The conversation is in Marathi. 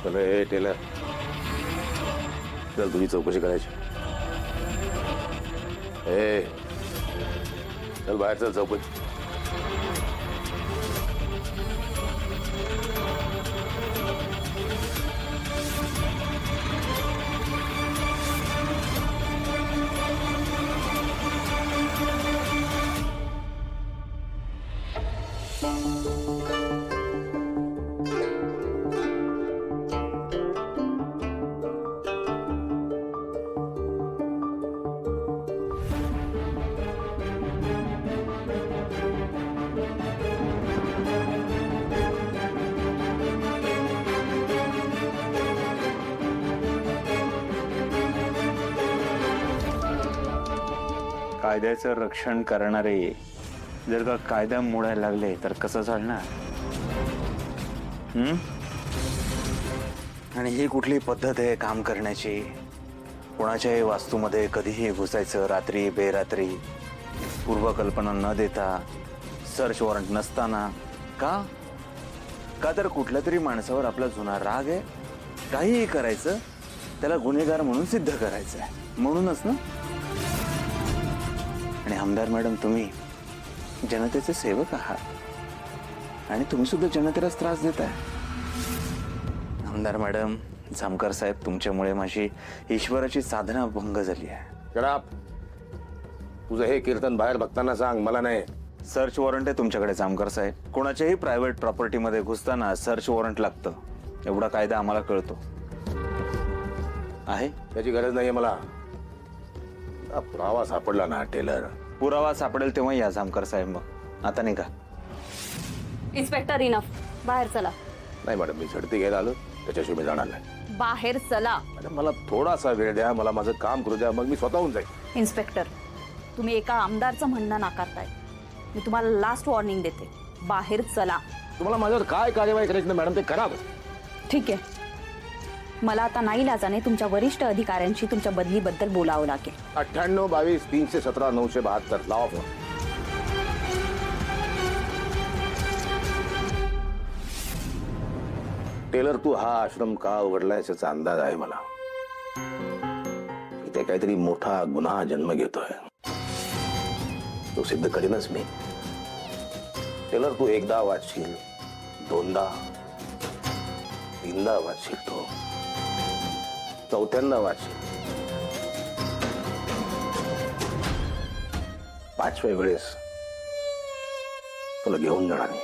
अरे टेलर, चल तुझी चौकशी करायची. ए चल बाहेर, चल चौकशी. कायद्याचं रक्षण करणारे जर का कायदा मोडायला लागले तर कसं चालणार? आणि ही कुठली पद्धत आहे काम करण्याची? कोणाच्याही वास्तूमध्ये कधीही घुसायचं, रात्री बेरात्री, पूर्वकल्पना न देता, सर्च वॉरंट नसताना. का का तर कुठल्या तरी माणसावर आपला जुना राग आहे, काहीही करायचं, त्याला गुन्हेगार म्हणून सिद्ध करायचं आहे, म्हणूनच ना. आणि आमदार मॅडम, तुम्ही जनतेचे सेवक आहात आणि तुम्ही सुद्धा जनतेलाच त्रास देताय. आमदार मॅडम, जामकर साहेब, तुमच्यामुळे माझी ईश्वराची साधना भंग झाली आहे. शराब, तुझं हे कीर्तन बाहेर बघताना सांग, मला नाही. सर्च वॉरंट आहे तुमच्याकडे जामकर साहेब. कोणाच्याही प्रायव्हेट प्रॉपर्टीमध्ये घुसताना सर्च वॉरंट लागतं, एवढा कायदा आम्हाला कळतो. आहे त्याची गरज नाहीये मला. पुरावा सापडला ना टेलर. पुरावा सापडेल तेव्हा या जामकर साहेब. मग आता नाही का? Inspector, enough. बाहेर चला. नाही मॅडम, मी झडती घ्यायला आलो, त्याच्याशिवाय मी जाणार नाही. बाहेर चला. मॅडम, मला थोडासा वेळ द्या, मला माझं काम करू द्या, मग मी स्वतःहून जाईल. इन्स्पेक्टर, तुम्ही एका आमदारचं म्हणणं नाकारताय. मी तुम्हाला लास्ट वॉर्निंग देते, बाहेर चला. तुम्हाला माझ्यावर काय कार्यवाही करायची ना मॅडम, ते करा. ठीक आहे. मला आता नाईलाजाने तुमच्या वरिष्ठ अधिकाऱ्यांशी तुमच्या बदलीबद्दल बोलावं लागेल. 98 22 317 972 लावा फोन. टेलर, तू हा आश्रम का उघडलाय याचा अंदाज आहे मला. इथे काहीतरी मोठा गुन्हा जन्म घेतोय, तो सिद्ध करीनच मी. टेलर, तू एकदा वाचशील, दोनदा, तीनदा वाचशील, तो चौथ्यांदा वाचशील, पाचव्या वेळेस तुला घेऊन जाणार नाही.